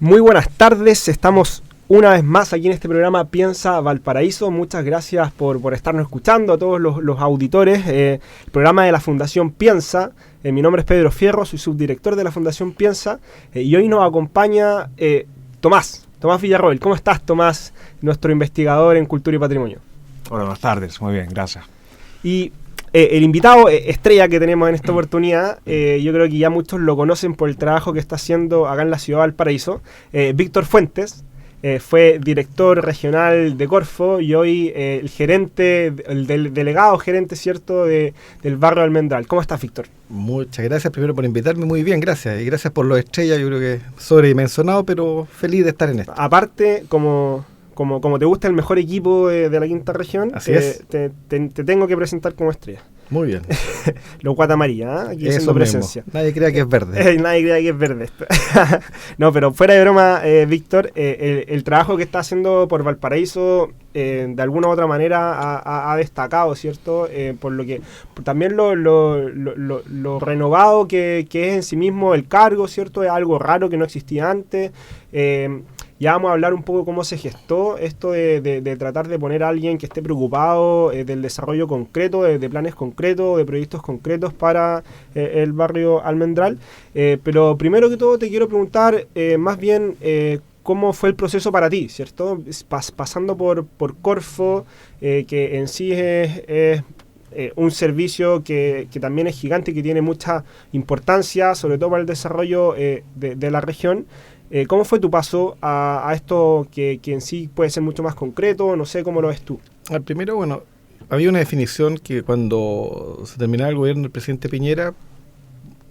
Muy buenas tardes, estamos una vez más aquí en este programa Piensa Valparaíso. Muchas gracias por estarnos escuchando a todos los auditores. El programa de la Fundación Piensa. Mi nombre es Pedro Fierro, soy subdirector de la Fundación Piensa y hoy nos acompaña Tomás Villarroel. ¿Cómo estás, Tomás? Nuestro investigador en Cultura y Patrimonio. Hola, buenas tardes, muy bien, gracias. Y el invitado estrella que tenemos en esta oportunidad, yo creo que ya muchos lo conocen por el trabajo que está haciendo acá en la ciudad de Valparaíso, Víctor Fuentes. Fue director regional de Corfo y hoy el gerente, el delegado gerente, ¿cierto?, del barrio Almendral. ¿Cómo estás, Víctor? Muchas gracias primero por invitarme, muy bien, gracias. Y gracias por los estrellas, yo creo que sobredimensionado, pero feliz de estar en esto. Aparte, como te gusta el mejor equipo de la quinta región, te tengo que presentar como estrella. Muy bien. Los Guatamaría, aquí haciendo presencia. Nadie crea que es verde. Nadie crea que es verde. No, pero fuera de broma, Víctor, el trabajo que está haciendo por Valparaíso, de alguna u otra manera ha destacado, ¿cierto? Por lo que también lo renovado que es en sí mismo el cargo, ¿cierto? Es algo raro que no existía antes. Ya vamos a hablar un poco cómo se gestó esto de tratar de poner a alguien que esté preocupado del desarrollo concreto, de planes concretos, de proyectos concretos para el barrio Almendral. Pero primero que todo te quiero preguntar más bien cómo fue el proceso para ti, ¿cierto? Pasando por Corfo, que en sí es un servicio que también es gigante y que tiene mucha importancia, sobre todo para el desarrollo de la región. ¿Cómo fue tu paso a esto que en sí puede ser mucho más concreto? No sé cómo lo ves tú. Primero, bueno, había una definición que cuando se terminaba el gobierno del presidente Piñera,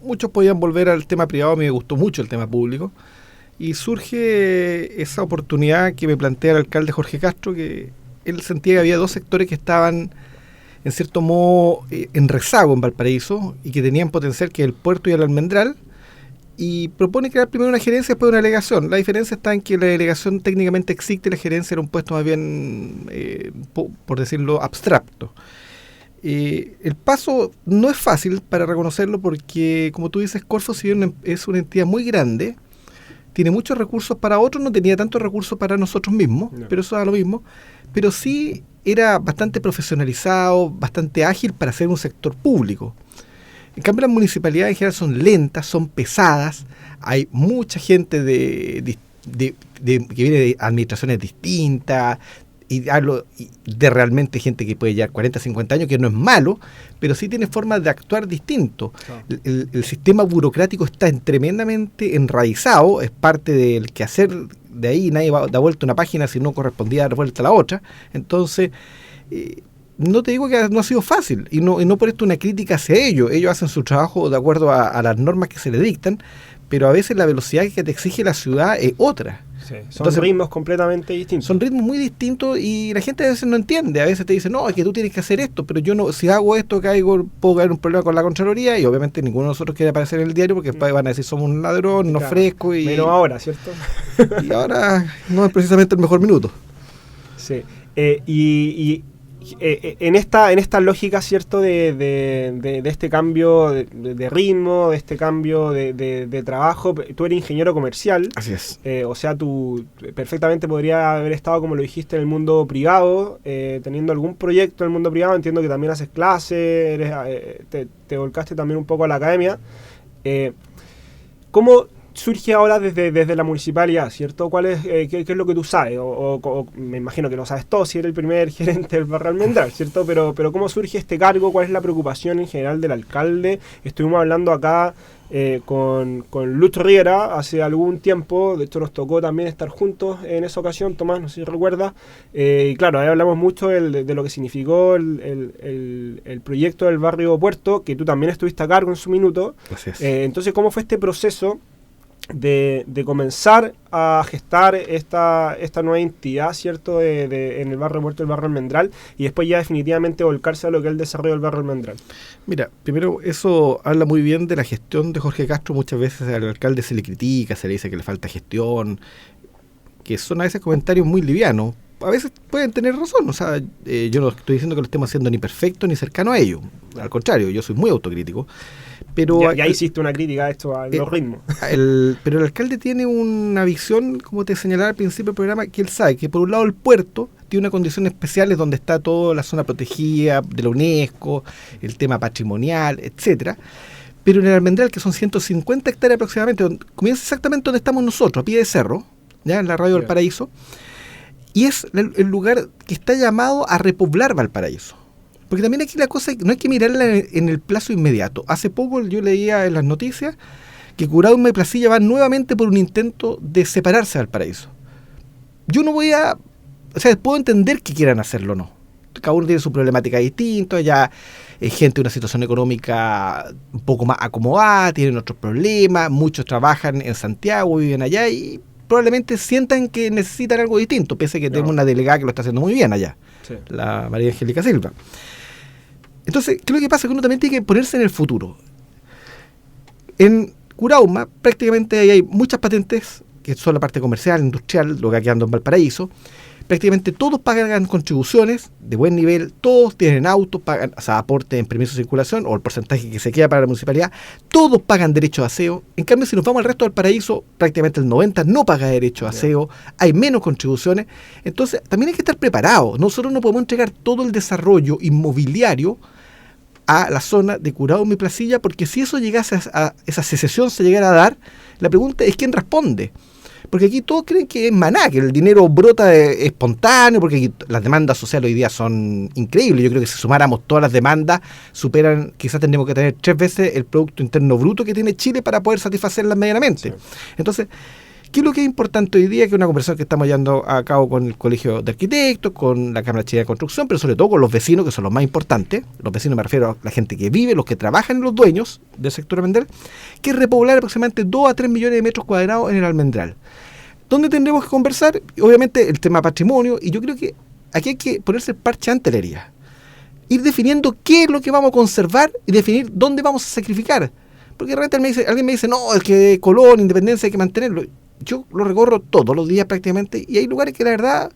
muchos podían volver al tema privado. A mí me gustó mucho el tema público. Y surge esa oportunidad que me plantea el alcalde Jorge Castro, que él sentía que había dos sectores que estaban, en cierto modo, en rezago en Valparaíso y que tenían potencial, que es el puerto y el Almendral. Y propone crear primero una gerencia y después una delegación. La diferencia está en que la delegación técnicamente existe y la gerencia era un puesto más bien, por decirlo, abstracto. El paso no es fácil para reconocerlo porque, como tú dices, Corfo, si bien es una entidad muy grande, tiene muchos recursos para otros, no tenía tantos recursos para nosotros mismos, no. Pero eso es lo mismo. Pero sí era bastante profesionalizado, bastante ágil para ser un sector público. En cambio, las municipalidades en general son lentas, son pesadas, hay mucha gente que viene de administraciones distintas, y hablo de realmente gente que puede llevar 40, 50 años, que no es malo, pero sí tiene formas de actuar distinto. Oh. El sistema burocrático está tremendamente enraizado, es parte del quehacer de ahí, nadie da vuelta una página si no correspondía dar vuelta a la otra. Entonces, no te digo que no ha sido fácil, y no por esto una crítica hacia ellos. Ellos hacen su trabajo de acuerdo a las normas que se les dictan, pero a veces la velocidad que te exige la ciudad es otra. Sí, son ritmos completamente distintos. Son ritmos muy distintos y la gente a veces no entiende. A veces te dice, no, es que tú tienes que hacer esto, pero yo no, si hago esto, puedo caer un problema con la Contraloría, y obviamente ninguno de nosotros quiere aparecer en el diario porque después van a decir somos un ladrón, no fresco. Menos ahora, ¿cierto? Y ahora no es precisamente el mejor minuto. Sí, en esta lógica, ¿cierto?, de este cambio de ritmo, de este cambio de trabajo, tú eres ingeniero comercial. Así es. O sea, tú perfectamente podrías haber estado, como lo dijiste, en el mundo privado, teniendo algún proyecto en el mundo privado. Entiendo que también haces clases, te volcaste también un poco a la academia. ¿Cómo surge ahora desde la municipalidad, ¿cierto? ¿Qué es lo que tú sabes? O me imagino que no sabes todo si eres el primer gerente del barrio Almendral, ¿cierto? Pero ¿cómo surge este cargo? ¿Cuál es la preocupación en general del alcalde? Estuvimos hablando acá con Luz Riera hace algún tiempo. De hecho, nos tocó también estar juntos en esa ocasión, Tomás, no sé si recuerdas. Y claro, ahí hablamos mucho de lo que significó el proyecto del barrio Puerto, que tú también estuviste a cargo en su minuto. Entonces, ¿cómo fue este proceso de comenzar a gestar esta nueva entidad, ¿cierto?, en el barrio Puerto, el barrio Almendral, y después ya definitivamente volcarse a lo que es el desarrollo del barrio Almendral? Mira, primero, eso habla muy bien de la gestión de Jorge Castro. Muchas veces al alcalde se le critica, se le dice que le falta gestión, que son a veces comentarios muy livianos, a veces pueden tener razón. O sea, yo no estoy diciendo que lo estemos haciendo ni perfecto ni cercano a ello. Al contrario, yo soy muy autocrítico. Pero ya hiciste una crítica a esto, a los ritmos. Pero el alcalde tiene una visión, como te señalaba al principio del programa, que él sabe que por un lado el puerto tiene unas condiciones especiales donde está toda la zona protegida de la UNESCO, el tema patrimonial, etcétera. Pero en el Almendral, que son 150 hectáreas aproximadamente, comienza exactamente donde estamos nosotros, a pie de cerro, ya en la radio Valparaíso, y es el lugar que está llamado a repoblar Valparaíso. Porque también aquí la cosa no hay que mirarla en el plazo inmediato. Hace poco yo leía en las noticias que Curauma y Placilla van nuevamente por un intento de separarse de Valparaíso. Yo no voy a... O sea, puedo entender que quieran hacerlo o no. Cada uno tiene su problemática distinta, ya gente de una situación económica un poco más acomodada, tienen otros problemas, muchos trabajan en Santiago, viven allá y probablemente sientan que necesitan algo distinto, pese a que tenemos una delegada que lo está haciendo muy bien allá, sí, la María Angélica Silva. Entonces, ¿qué es lo que pasa? Que uno también tiene que ponerse en el futuro. En Curauma prácticamente hay muchas patentes, que son la parte comercial, industrial, lo que aquí anda en Valparaíso. Prácticamente todos pagan contribuciones de buen nivel, todos tienen autos, pagan, o sea, aporte en permiso de circulación o el porcentaje que se queda para la municipalidad, todos pagan derecho de aseo. En cambio, si nos vamos al resto del Valparaíso, prácticamente el 90% no paga derecho de aseo, hay menos contribuciones. Entonces, también hay que estar preparados. Nosotros no podemos entregar todo el desarrollo inmobiliario a la zona de Curauma y Placilla, porque si eso llegase a esa secesión se llegara a dar, la pregunta es quién responde. Porque aquí todos creen que es maná, que el dinero brota espontáneo, porque aquí las demandas sociales hoy día son increíbles. Yo creo que si sumáramos todas las demandas, superan, quizás tendremos que tener 3 veces el Producto Interno Bruto que tiene Chile para poder satisfacerlas medianamente. Sí. Entonces, ¿qué es lo que es importante hoy día? Que es una conversación que estamos llevando a cabo con el Colegio de Arquitectos, con la Cámara Chilena de Construcción, pero sobre todo con los vecinos, que son los más importantes. Los vecinos me refiero a la gente que vive, los que trabajan, los dueños del sector Almendral, que es repoblar aproximadamente 2 a 3 millones de metros cuadrados en el Almendral. ¿Dónde tendremos que conversar? Obviamente el tema patrimonio, y yo creo que aquí hay que ponerse el parche ante la herida. Ir definiendo qué es lo que vamos a conservar y definir dónde vamos a sacrificar. Porque realmente alguien me dice, no, es que Colón, Independencia hay que mantenerlo. Yo lo recorro todos los días prácticamente, y hay lugares que la verdad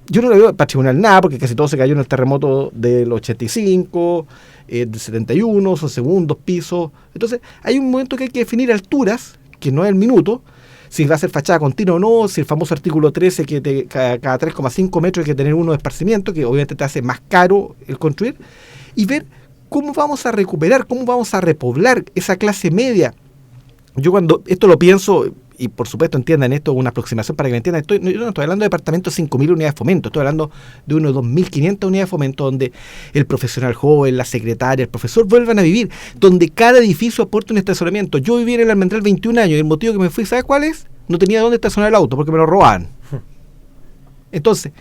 yo no le veo patrimonial nada, porque casi todo se cayó en el terremoto del 85, del 71, son segundos pisos. Entonces hay un momento que hay que definir alturas, que no es el minuto, si va a ser fachada continua o no, si el famoso artículo 13 que cada 3,5 metros hay que tener uno de esparcimiento, que obviamente te hace más caro el construir, y ver cómo vamos a recuperar, cómo vamos a repoblar esa clase media. Yo cuando esto lo pienso, y por supuesto entiendan esto, una aproximación para que me entiendan, yo no estoy hablando de departamentos de 5.000 unidades de fomento, estoy hablando de unos 2.500 unidades de fomento donde el profesional joven, la secretaria, el profesor vuelvan a vivir, donde cada edificio aporte un estacionamiento. Yo viví en el Almendral 21 años y el motivo que me fui, ¿sabes cuál es? No tenía dónde estacionar el auto porque me lo robaban. Entonces,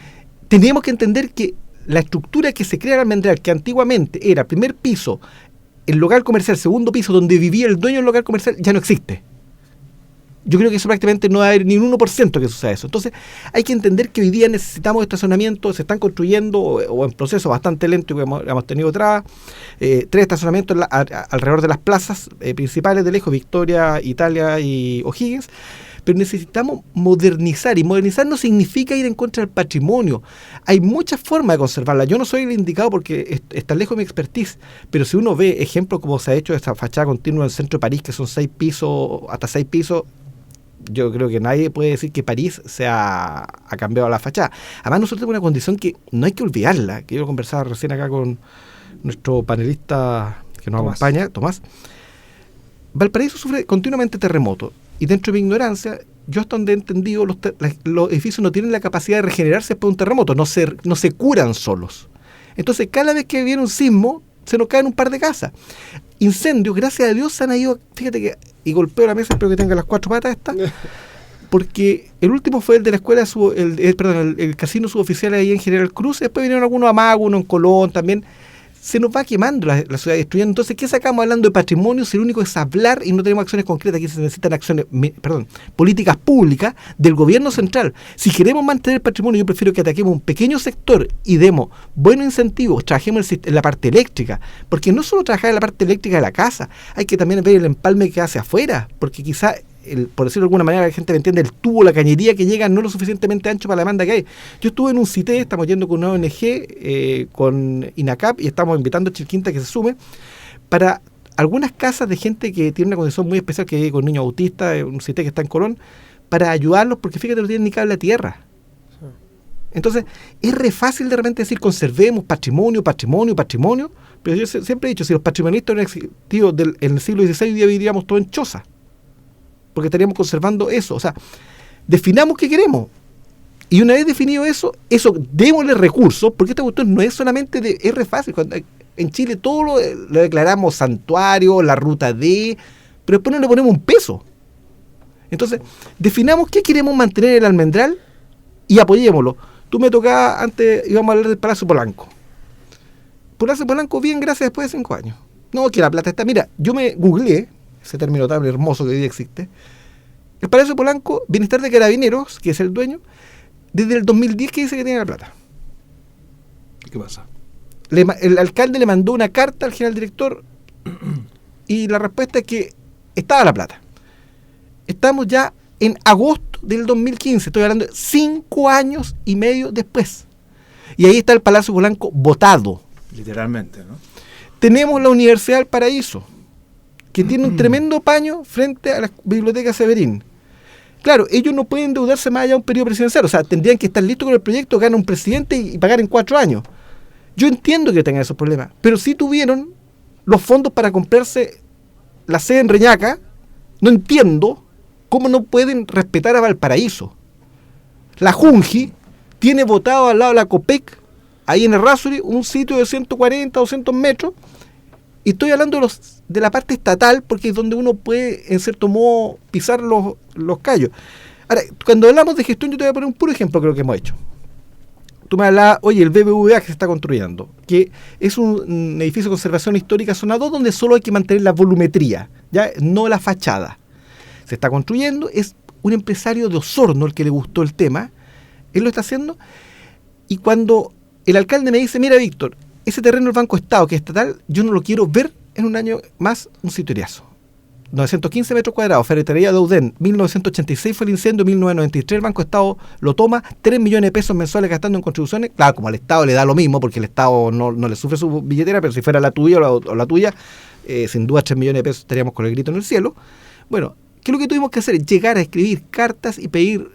teníamos que entender que la estructura que se crea en el Almendral, que antiguamente era primer piso, el local comercial, segundo piso, donde vivía el dueño del local comercial, ya no existe. Yo creo que eso prácticamente no va a haber ni un 1% que suceda eso. Entonces, hay que entender que hoy día necesitamos estacionamientos, se están construyendo, o en proceso bastante lento, que hemos tenido 3 estacionamientos alrededor de las plazas principales del eje, Victoria, Italia y O'Higgins. Pero necesitamos modernizar, y modernizar no significa ir en contra del patrimonio. Hay muchas formas de conservarla. Yo no soy el indicado porque está lejos de mi expertise, pero si uno ve ejemplos como se ha hecho de esta fachada continua en el centro de París, que son 6 pisos, hasta 6 pisos, yo creo que nadie puede decir que París ha cambiado la fachada. Además, nosotros tenemos una condición que no hay que olvidarla, que yo conversaba recién acá con nuestro panelista que nos acompaña, Tomás. Valparaíso sufre continuamente terremotos, y dentro de mi ignorancia, yo hasta donde he entendido, los edificios no tienen la capacidad de regenerarse después de un terremoto, no se curan solos. Entonces, cada vez que viene un sismo, se nos caen un par de casas. Incendios, gracias a Dios, se han ido, fíjate que, y golpeo la mesa, espero que tenga las 4 patas esta, porque el último fue el de la escuela, el casino suboficial ahí en General Cruz, después vinieron algunos a Mago, uno en Colón también. Se nos va quemando la ciudad, destruyendo. Entonces, ¿qué sacamos hablando de patrimonio si lo único es hablar y no tenemos acciones concretas? Aquí se necesitan políticas públicas del gobierno central. Si queremos mantener el patrimonio, yo prefiero que ataquemos un pequeño sector y demos buenos incentivos, trabajemos en la parte eléctrica, porque no solo trabajar en la parte eléctrica de la casa, hay que también ver el empalme que hace afuera, porque quizás por decirlo de alguna manera, la gente me entiende, el tubo, la cañería que llega no es lo suficientemente ancho para la demanda que hay. Yo estuve en un CITE, estamos yendo con una ONG, con INACAP, y estamos invitando a Chilquinta que se sume, para algunas casas de gente que tiene una condición muy especial, que vive con niños autistas, un CITE que está en Colón, para ayudarlos, porque fíjate, no tienen ni cable a tierra. Entonces, es re fácil de repente decir conservemos patrimonio, pero yo siempre he dicho, si los patrimonialistas hubieran existido en el siglo XVI, hoy día viviríamos todos en choza, porque estaríamos conservando eso. O sea, definamos qué queremos, y una vez definido eso démosle recursos, porque esta cuestión no es solamente es re fácil. En Chile todo lo declaramos santuario, la ruta D, pero después no le ponemos un peso. Entonces, definamos qué queremos mantener en el almendral y apoyémoslo. Tú me tocaba, antes íbamos a hablar del Palacio Polanco. Palacio Polanco, bien, gracias, después de 5 años. No, que la plata está. Mira, yo me googleé, ese término tan hermoso que hoy día existe. El Palacio Polanco, Bienestar de Carabineros, que es el dueño, desde el 2010 que dice que tiene la plata. ¿Qué pasa? El alcalde le mandó una carta al general director y la respuesta es que estaba la plata. Estamos ya en agosto del 2015, estoy hablando de 5 años y medio después. Y ahí está el Palacio Polanco botado. Literalmente, ¿no? Tenemos la Universidad del Paraíso, que tiene un tremendo paño frente a la Biblioteca Severín. Claro, ellos no pueden endeudarse más allá de un periodo presidencial, o sea, tendrían que estar listos con el proyecto, gana un presidente y pagar en 4 años. Yo entiendo que tengan esos problemas, pero si tuvieron los fondos para comprarse la sede en Reñaca, no entiendo cómo no pueden respetar a Valparaíso. La Junji tiene votado al lado de la Copec, ahí en Errázuriz, un sitio de 140, 200 metros, y estoy hablando de la parte estatal, porque es donde uno puede, en cierto modo, pisar los callos. Ahora, cuando hablamos de gestión, yo te voy a poner un puro ejemplo de lo que hemos hecho. Tú me hablabas, oye, el BBVA que se está construyendo, que es un edificio de conservación histórica zona 2, donde solo hay que mantener la volumetría, ya no la fachada. Se está construyendo, es un empresario de Osorno el que le gustó el tema, él lo está haciendo, y cuando el alcalde me dice, mira Víctor, ese terreno del Banco Estado, que es estatal, yo no lo quiero ver en un año más, un sitioriazo. 915 metros cuadrados, ferretería de Audén, 1986 fue el incendio, 1993 el Banco Estado lo toma, 3 millones de pesos mensuales gastando en contribuciones. Claro, como al Estado le da lo mismo, porque el Estado no le sufre su billetera, pero si fuera la tuya o la tuya, sin duda 3 millones de pesos estaríamos con el grito en el cielo. Bueno, ¿qué es lo que tuvimos que hacer? Llegar a escribir cartas y pedir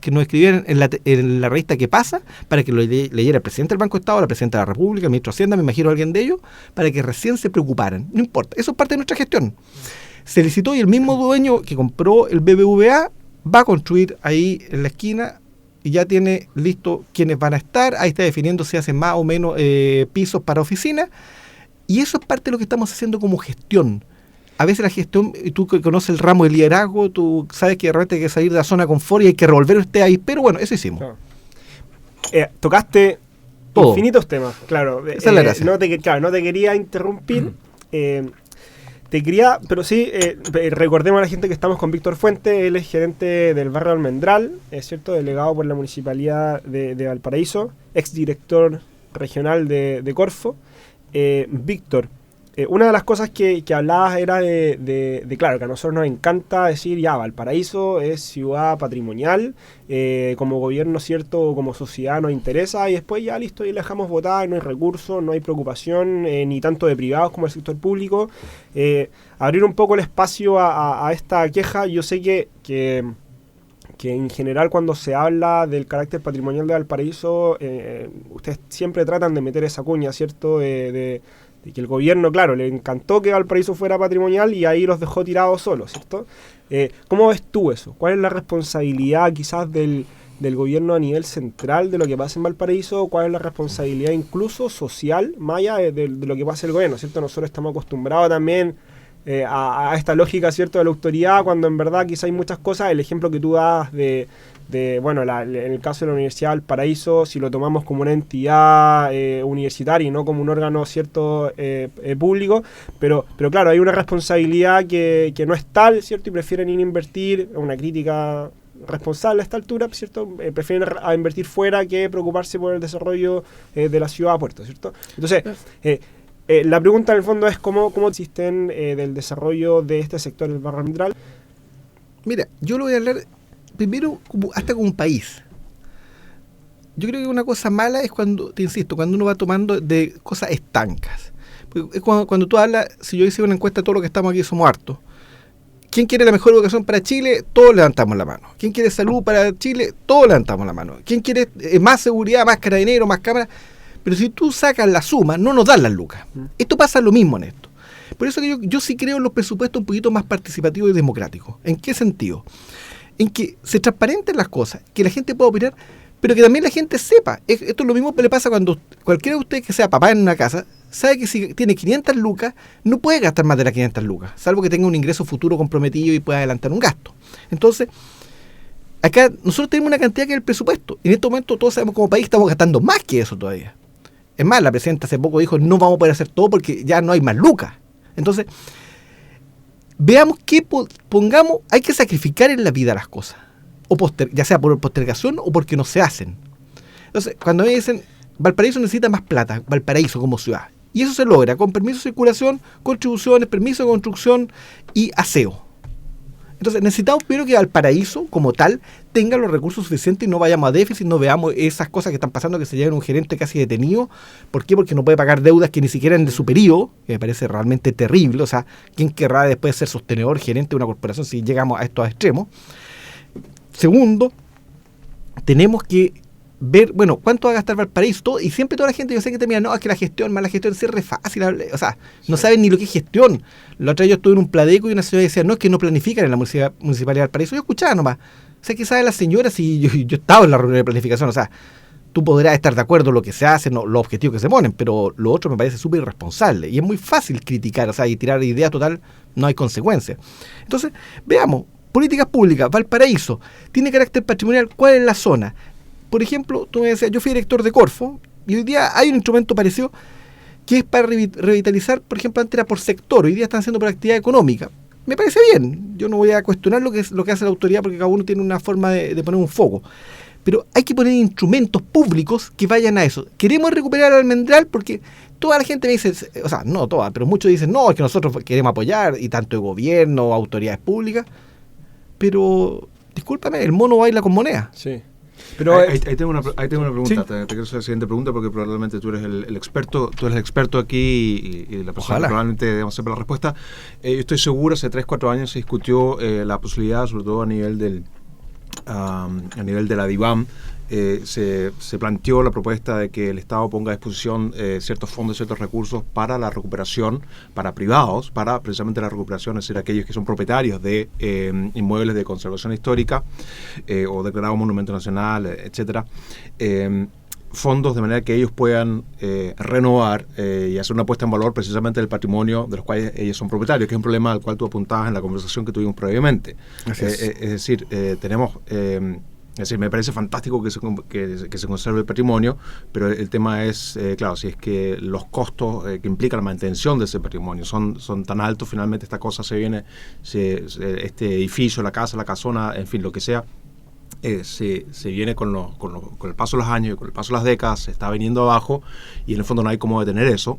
que nos escribieran en la revista ¿Qué pasa? Para que lo leyera el presidente del Banco Estado, la presidenta de la República, el ministro de Hacienda, me imagino alguien de ellos, para que recién se preocuparan. No importa, eso es parte de nuestra gestión. Se licitó y el mismo dueño que compró el BBVA va a construir ahí en la esquina y ya tiene listo quiénes van a estar. Ahí está definiendo si hacen más o menos pisos para oficinas. Y eso es parte de lo que estamos haciendo como gestión. A veces la gestión, tú que conoces el ramo del liderazgo, tú sabes que de repente hay que salir de la zona de confort y hay que revolver usted ahí. Pero bueno, eso hicimos. Claro. Tocaste todo. Infinitos temas, claro. Esa es la gracia. No te quería interrumpir. Te quería, pero sí, recordemos a la gente que estamos con Víctor Fuente, él es gerente del barrio Almendral, es cierto, delegado por la Municipalidad de Valparaíso, exdirector regional de Corfo. Víctor, una de las cosas que hablabas era de claro, que a nosotros nos encanta decir, ya, Valparaíso es ciudad patrimonial, como gobierno, cierto, como sociedad nos interesa, y después ya listo, y le dejamos votar, no hay recursos, no hay preocupación, ni tanto de privados como del sector público. Abrir un poco el espacio a esta queja. Yo sé que en general cuando se habla del carácter patrimonial de Valparaíso, ustedes siempre tratan de meter esa cuña, ¿cierto?, de que el gobierno, claro, le encantó que Valparaíso fuera patrimonial y ahí los dejó tirados solos, ¿cierto? ¿Cómo ves tú eso? ¿Cuál es la responsabilidad quizás del gobierno a nivel central de lo que pasa en Valparaíso? ¿Cuál es la responsabilidad incluso social, más allá de lo que pasa el gobierno, ¿cierto? Nosotros estamos acostumbrados también a esta lógica, ¿cierto?, de la autoridad, cuando en verdad quizá hay muchas cosas. El ejemplo que tú das bueno, en el caso de la Universidad del Paraíso, si lo tomamos como una entidad universitaria y no como un órgano, ¿cierto?, público, pero claro, hay una responsabilidad que no es tal, ¿cierto?, y prefieren ir a invertir, una crítica responsable a esta altura, ¿cierto?, prefieren invertir fuera que preocuparse por el desarrollo de la ciudad a puerto, ¿cierto? Entonces, la pregunta en el fondo es cómo existen del desarrollo de este sector del barrio Almendral. Mira, yo lo voy a hablar primero hasta como un país. Yo creo que una cosa mala es cuando, te insisto, cuando uno va tomando de cosas estancas. Porque es cuando tú hablas, si yo hice una encuesta, todos los que estamos aquí somos hartos. ¿Quién quiere la mejor educación para Chile? Todos levantamos la mano. ¿Quién quiere salud para Chile? Todos levantamos la mano. ¿Quién quiere más seguridad, más carabineros, más cámaras? Pero si tú sacas la suma, no nos dan las lucas. Esto pasa lo mismo en esto. Por eso que yo sí creo en los presupuestos un poquito más participativos y democráticos. ¿En qué sentido? En que se transparenten las cosas, que la gente pueda opinar, pero que también la gente sepa. Esto es lo mismo que le pasa cuando cualquiera de ustedes que sea papá en una casa, sabe que si tiene 500 lucas, no puede gastar más de las 500 lucas, salvo que tenga un ingreso futuro comprometido y pueda adelantar un gasto. Entonces, acá nosotros tenemos una cantidad que es el presupuesto. En este momento todos sabemos como país estamos gastando más que eso todavía. Es más, la presidenta hace poco dijo, no vamos a poder hacer todo porque ya no hay más lucas. Entonces, veamos qué pongamos, hay que sacrificar en la vida las cosas, o ya sea por postergación o porque no se hacen. Entonces, cuando me dicen, Valparaíso necesita más plata, Valparaíso como ciudad, y eso se logra con permiso de circulación, contribuciones, permiso de construcción y aseo. Entonces, necesitamos primero que Valparaíso, como tal, tenga los recursos suficientes y no vayamos a déficit, no veamos esas cosas que están pasando, que se lleven un gerente casi detenido. ¿Por qué? Porque no puede pagar deudas que ni siquiera en de su periodo, que me parece realmente terrible. O sea, ¿quién querrá después ser sostenedor, gerente de una corporación si llegamos a estos extremos? Segundo, tenemos que ver, bueno, cuánto va a gastar Valparaíso, todo, y siempre toda la gente, yo sé que termina, no, es que la gestión, mala gestión, es re fácil, o sea, no saben ni lo que es gestión. La otra vez yo estuve en un Pladeco y una señora decía, no, es que no planifican en la Municipalidad de Valparaíso. Yo escuchaba nomás, o sea, que sabe la señora si yo estaba en la reunión de planificación, o sea, tú podrás estar de acuerdo en lo que se hace, no, los objetivos que se ponen, pero lo otro me parece súper irresponsable, y es muy fácil criticar, o sea, y tirar ideas total, no hay consecuencias. Entonces, veamos, políticas públicas, Valparaíso, tiene carácter patrimonial, ¿cuál es la zona? Por ejemplo, tú me decías, yo fui director de Corfo y hoy día hay un instrumento parecido que es para revitalizar, por ejemplo, antes era por sector, hoy día están haciendo por actividad económica. Me parece bien, yo no voy a cuestionar lo que hace la autoridad porque cada uno tiene una forma de poner un foco. Pero hay que poner instrumentos públicos que vayan a eso. Queremos recuperar al Almendral porque toda la gente me dice, o sea, no toda, pero muchos dicen, no, es que nosotros queremos apoyar, y tanto el gobierno, autoridades públicas, pero, discúlpame, el mono baila con moneda. Sí. Pero ahí tengo una pregunta, ¿sí? te quiero hacer la siguiente pregunta porque probablemente tú eres el experto, tú eres el experto aquí y la persona que probablemente debemos sepa la respuesta. Yo estoy seguro, hace 3-4 años se discutió la posibilidad, sobre todo a nivel de la DIVAM, se planteó la propuesta de que el Estado ponga a disposición ciertos fondos, ciertos recursos para la recuperación, para privados, para precisamente la recuperación, es decir, aquellos que son propietarios de inmuebles de conservación histórica o declarado monumento nacional, etcétera, fondos de manera que ellos puedan renovar y hacer una puesta en valor precisamente del patrimonio de los cuales ellos son propietarios, que es un problema al cual tú apuntabas en la conversación que tuvimos previamente. Es decir, tenemos... es decir, me parece fantástico que se conserve el patrimonio, pero el tema es, claro, si es que los costos que implica la mantención de ese patrimonio son tan altos, finalmente esta cosa este edificio, la casa, la casona, en fin, lo que sea, se viene con el paso de los años y con el paso de las décadas, se está viniendo abajo y en el fondo no hay cómo detener eso.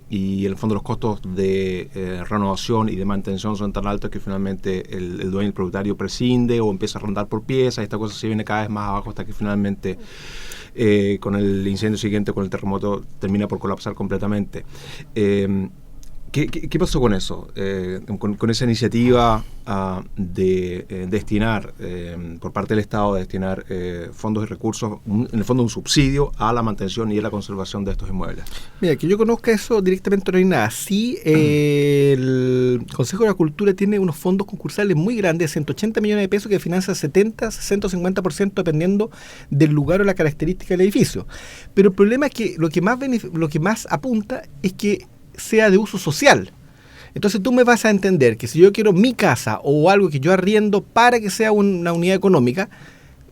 Y en el fondo los costos de renovación y de mantención son tan altos que finalmente el dueño, el propietario prescinde o empieza a arrendar por piezas y esta cosa se viene cada vez más abajo hasta que finalmente con el incendio siguiente, con el terremoto, termina por colapsar completamente. ¿Qué pasó con eso? Con esa iniciativa de destinar, por parte del Estado, de destinar fondos y recursos, en el fondo un subsidio a la mantención y a la conservación de estos inmuebles. Mira, que yo conozca eso directamente no hay nada. Sí, el Consejo de la Cultura tiene unos fondos concursales muy grandes, 180 millones de pesos que financian 70, 60 o 50% dependiendo del lugar o la característica del edificio. Pero el problema es que lo que más apunta es que sea de uso social. Entonces tú me vas a entender que si yo quiero mi casa o algo que yo arriendo para que sea una unidad económica,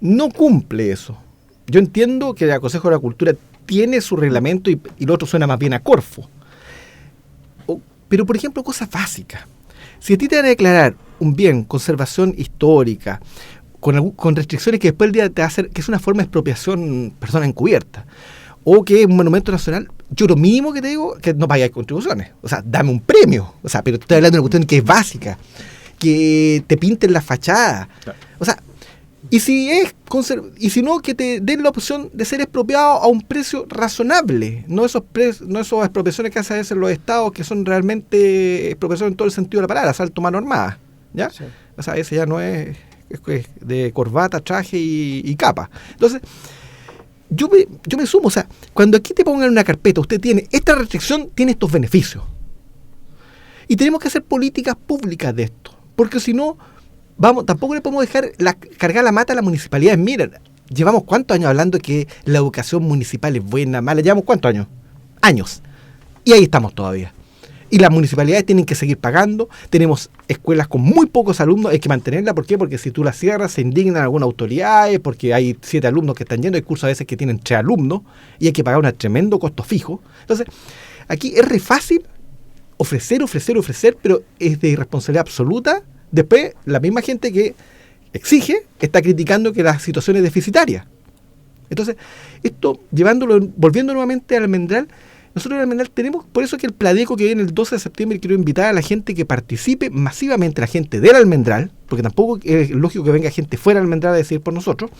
no cumple eso. Yo entiendo que el Consejo de la Cultura tiene su reglamento y lo otro suena más bien a Corfo. Pero, por ejemplo, cosas básicas. Si a ti te van a declarar un bien, conservación histórica, con restricciones que después el día te va a hacer, que es una forma de expropiación persona encubierta, o que es un monumento nacional, yo lo mínimo que te digo es que no pagáis contribuciones. O sea, dame un premio. O sea, pero te estoy hablando de una cuestión que es básica. que te pinten la fachada. Claro. O sea, y si no, que te den la opción de ser expropiado a un precio razonable, no esas expropiaciones que hacen a veces los estados, que son realmente expropiaciones en todo el sentido de la palabra, asalto mano armada, ¿ya? Sí. O sea, ese ya no es de corbata, traje y capa. Entonces, yo me sumo, o sea, cuando aquí te pongan una carpeta, usted tiene esta restricción, tiene estos beneficios. Y tenemos que hacer políticas públicas de esto, porque si no, tampoco le podemos dejar cargar la mata a las municipalidades. Miren, llevamos ¿cuántos años hablando de que la educación municipal es buena, mala? Llevamos ¿cuántos años? Años. Y ahí estamos todavía. Y las municipalidades tienen que seguir pagando. Tenemos escuelas con muy pocos alumnos, hay que mantenerla. ¿Por qué? Porque si tú las cierras se indignan algunas autoridades, porque hay 7 alumnos que están yendo. Hay cursos a veces que tienen 3 alumnos y hay que pagar un tremendo costo fijo. Entonces, aquí es re fácil ofrecer, pero es de irresponsabilidad absoluta. Después, la misma gente que exige está criticando que la situación es deficitaria. Entonces, esto, volviendo nuevamente al Almendral, nosotros en Almendral tenemos, por eso que el Pladeco que viene el 12 de septiembre, quiero invitar a la gente que participe masivamente, la gente del Almendral, porque tampoco es lógico que venga gente fuera del Almendral a decidir por nosotros,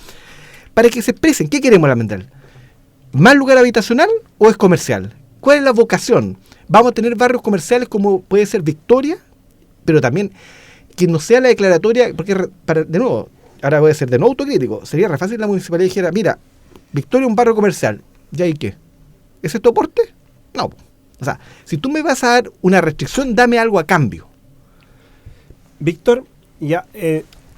para que se expresen. ¿Qué queremos el Almendral? ¿Más lugar habitacional o es comercial? ¿Cuál es la vocación? Vamos a tener barrios comerciales como puede ser Victoria, pero también que no sea la declaratoria, porque de nuevo, ahora voy a ser de nuevo autocrítico, sería re fácil la municipalidad dijera, mira, Victoria es un barrio comercial, ¿ya y qué? ¿Ese es tu aporte? No. O sea, si tú me vas a dar una restricción, dame algo a cambio. Víctor, ya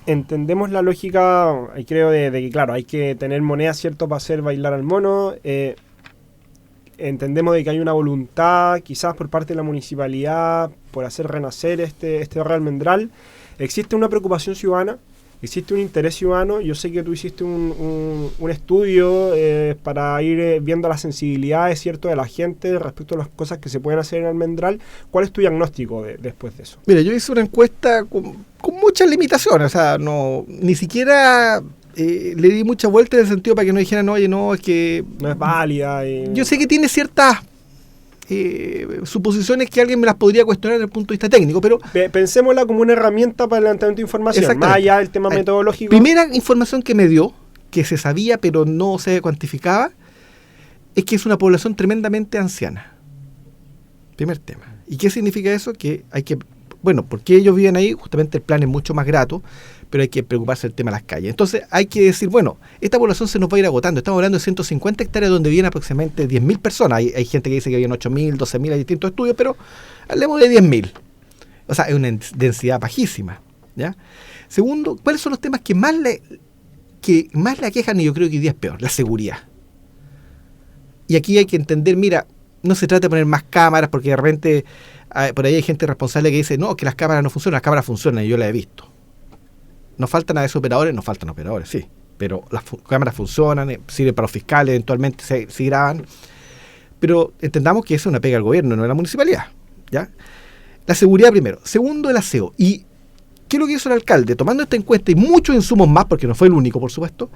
entendemos la lógica, y creo de que, claro, hay que tener moneda, ¿cierto?, para hacer bailar al mono. Entendemos de que hay una voluntad, quizás por parte de la municipalidad, por hacer renacer este barrio Almendral. Existe una preocupación ciudadana, existe un interés ciudadano. Yo sé que tú hiciste un estudio para ir viendo las sensibilidades, ¿cierto?, de la gente respecto a las cosas que se pueden hacer en Almendral. ¿Cuál es tu diagnóstico después de eso? Mira, yo hice una encuesta con muchas limitaciones, o sea, ni siquiera le di mucha vuelta en el sentido para que no dijeran, oye, no, es que no es válida. Yo sé que tiene ciertas suposiciones que alguien me las podría cuestionar desde el punto de vista técnico, pero pensémosla como una herramienta para el levantamiento de información, más allá del tema metodológico. Primera información que me dio, que se sabía pero no se cuantificaba, es que es una población tremendamente anciana. Primer tema. ¿Y qué significa eso? Que hay que, porque ellos viven ahí, justamente el plan es mucho más grato, pero hay que preocuparse del tema de las calles. Entonces hay que decir, esta población se nos va a ir agotando. Estamos hablando de 150 hectáreas donde viven aproximadamente 10.000 personas. Hay gente que dice que viven 8.000, 12.000, hay distintos estudios, pero hablemos de 10.000. O sea, es una densidad bajísima, ¿ya? Segundo, ¿cuáles son los temas que más la aquejan? Y yo creo que hoy día es peor, la seguridad. Y aquí hay que entender, mira, no se trata de poner más cámaras, porque de repente por ahí hay gente responsable que dice, no, que las cámaras no funcionan, las cámaras funcionan, y yo las he visto. ¿Nos faltan a esos operadores? Nos faltan operadores, sí. Pero las cámaras funcionan, sirven para los fiscales, eventualmente se graban. Pero entendamos que eso es una pega del gobierno, no de la municipalidad, ¿ya? La seguridad primero. Segundo, el aseo. ¿Y qué es lo que hizo el alcalde? Tomando esta encuesta y muchos insumos más, porque no fue el único, por supuesto,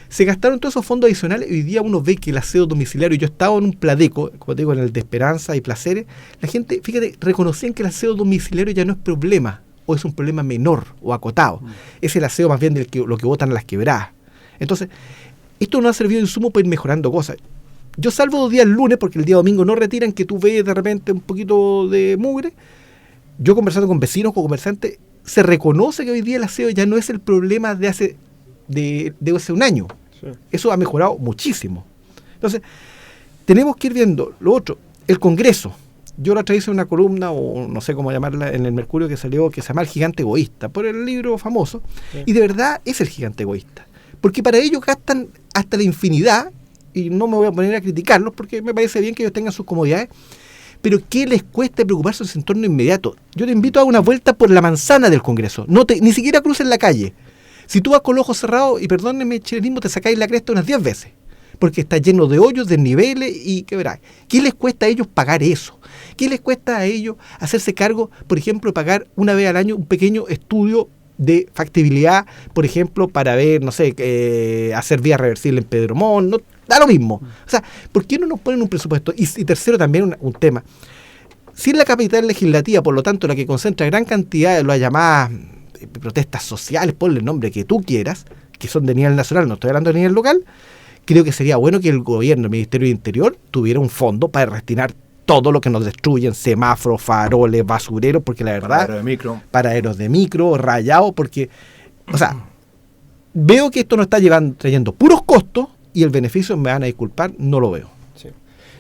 se gastaron todos esos fondos adicionales. Hoy día uno ve que el aseo domiciliario, yo estaba en un Pladeco, como te digo, en el de Esperanza y Placeres, la gente, fíjate, reconocían que el aseo domiciliario ya no es problema, o es un problema menor o acotado. Es el aseo más bien lo que botan a las quebradas. Entonces, esto nos ha servido de insumo para ir mejorando cosas. Yo salvo 2 días el lunes, porque el día domingo no retiran, que tú ves de repente un poquito de mugre. Yo conversando con vecinos, con comerciantes, se reconoce que hoy día el aseo ya no es el problema de hace un año. Sí. Eso ha mejorado muchísimo. Entonces, tenemos que ir viendo lo otro, el Congreso. Yo la otra vez hice una columna, o no sé cómo llamarla, en el Mercurio que salió, que se llama El Gigante Egoísta, por el libro famoso. Sí. Y de verdad es el gigante egoísta. Porque para ellos gastan hasta la infinidad, y no me voy a poner a criticarlos, porque me parece bien que ellos tengan sus comodidades, pero ¿qué les cuesta preocuparse en su entorno inmediato? Yo te invito a dar una vuelta por la manzana del Congreso. Ni siquiera cruces la calle. Si tú vas con los ojos cerrados, y perdónenme el chilenismo, te sacáis la cresta unas 10 veces. Porque está lleno de hoyos, desniveles y quebradas. ¿Qué les cuesta a ellos pagar eso? ¿Qué les cuesta a ellos hacerse cargo, por ejemplo, de pagar una vez al año un pequeño estudio de factibilidad, por ejemplo, para ver, no sé, hacer vía reversible en Pedromón? No, da lo mismo. O sea, ¿por qué no nos ponen un presupuesto? Y tercero, también un tema. Si es la capital legislativa, por lo tanto, la que concentra gran cantidad de las llamadas protestas sociales, ponle el nombre que tú quieras, que son de nivel nacional, no estoy hablando de nivel local, creo que sería bueno que el gobierno, el Ministerio de Interior, tuviera un fondo para destinar todo lo que nos destruyen, semáforos, faroles, basureros, porque la verdad... Paraderos de micro, rayados, porque... O sea, veo que esto nos está trayendo puros costos y el beneficio, me van a disculpar, no lo veo. Sí.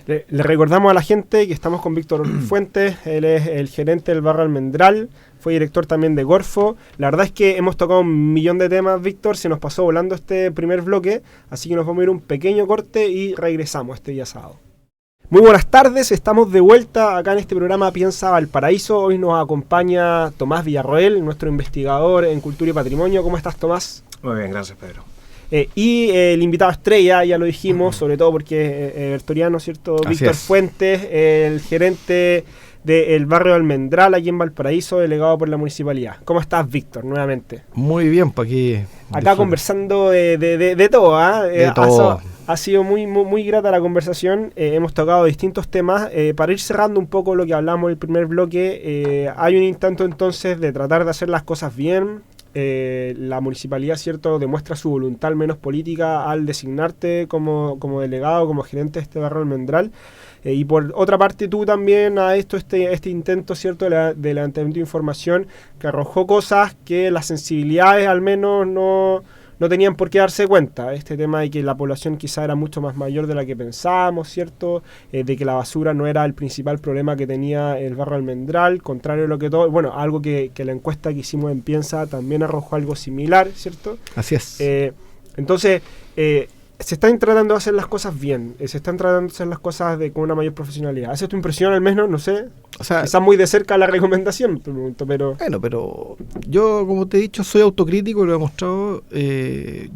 Le recordamos a la gente que estamos con Víctor Fuentes, él es el gerente del barrio Almendral, fue director también de Gorfo. La verdad es que hemos tocado un millón de temas, Víctor, se nos pasó volando este primer bloque, así que nos vamos a ir un pequeño corte y regresamos este día sábado. Muy buenas tardes, estamos de vuelta acá en este programa Piensa Valparaíso. Hoy nos acompaña Tomás Villarroel, nuestro investigador en Cultura y Patrimonio. ¿Cómo estás, Tomás? Muy bien, gracias, Pedro. Y el invitado estrella, ya lo dijimos, sobre todo porque bertoriano, ¿cierto? Así Víctor es. Fuentes, el gerente del barrio Almendral, aquí en Valparaíso, delegado por la municipalidad. ¿Cómo estás, Víctor, nuevamente? Muy bien, pues aquí... Acá conversando de todo, ¿ah? De todo. Ha sido muy grata la conversación, hemos tocado distintos temas. Para ir cerrando un poco lo que hablamos en el primer bloque, hay un intento entonces de tratar de hacer las cosas bien. La municipalidad, ¿cierto?, demuestra su voluntad al menos política al designarte como delegado, como gerente de este barrio Almendral. Y por otra parte tú también has hecho este intento, ¿cierto?, de levantamiento de información que arrojó cosas que las sensibilidades al menos no tenían por qué darse cuenta. Este tema de que la población quizá era mucho más mayor de la que pensábamos, ¿cierto? De que la basura no era el principal problema que tenía el barrio Almendral, contrario a lo que todo... Bueno, algo que la encuesta que hicimos en Piensa también arrojó algo similar, ¿cierto? Así es. Entonces, se están tratando de hacer las cosas bien, se están tratando de hacer las cosas con una mayor profesionalidad. ¿Hace tu impresión al menos? No sé. O sea, quizás muy de cerca la recomendación, pero... Bueno, pero yo, como te he dicho, soy autocrítico, lo he mostrado.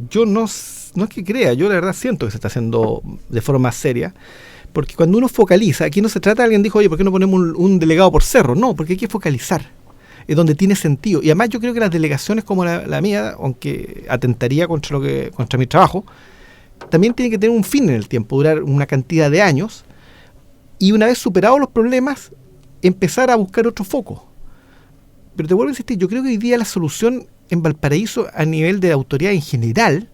Yo no es que crea, yo la verdad siento que se está haciendo de forma seria, porque cuando uno focaliza, aquí no se trata, alguien dijo, oye, ¿por qué no ponemos un delegado por cerro? No, porque hay que focalizar, es donde tiene sentido. Y además yo creo que las delegaciones como la mía, aunque atentaría contra mi trabajo, también tienen que tener un fin en el tiempo, durar una cantidad de años, y una vez superados los problemas, empezar a buscar otro foco. Pero te vuelvo a insistir, yo creo que hoy día la solución en Valparaíso a nivel de autoridad en general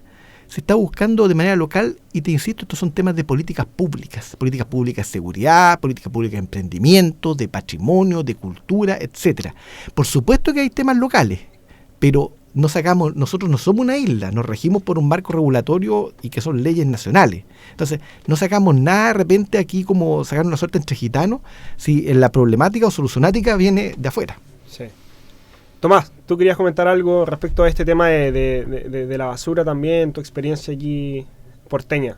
se está buscando de manera local, y te insisto, estos son temas de políticas públicas de seguridad, políticas públicas de emprendimiento, de patrimonio, de cultura, etcétera. Por supuesto que hay temas locales, pero nosotros no somos una isla, nos regimos por un marco regulatorio y que son leyes nacionales. Entonces, no sacamos nada de repente aquí como sacar una suerte entre gitanos, si la problemática o solucionática viene de afuera. Sí. Tomás, ¿tú querías comentar algo respecto a este tema de la basura también, tu experiencia aquí porteña?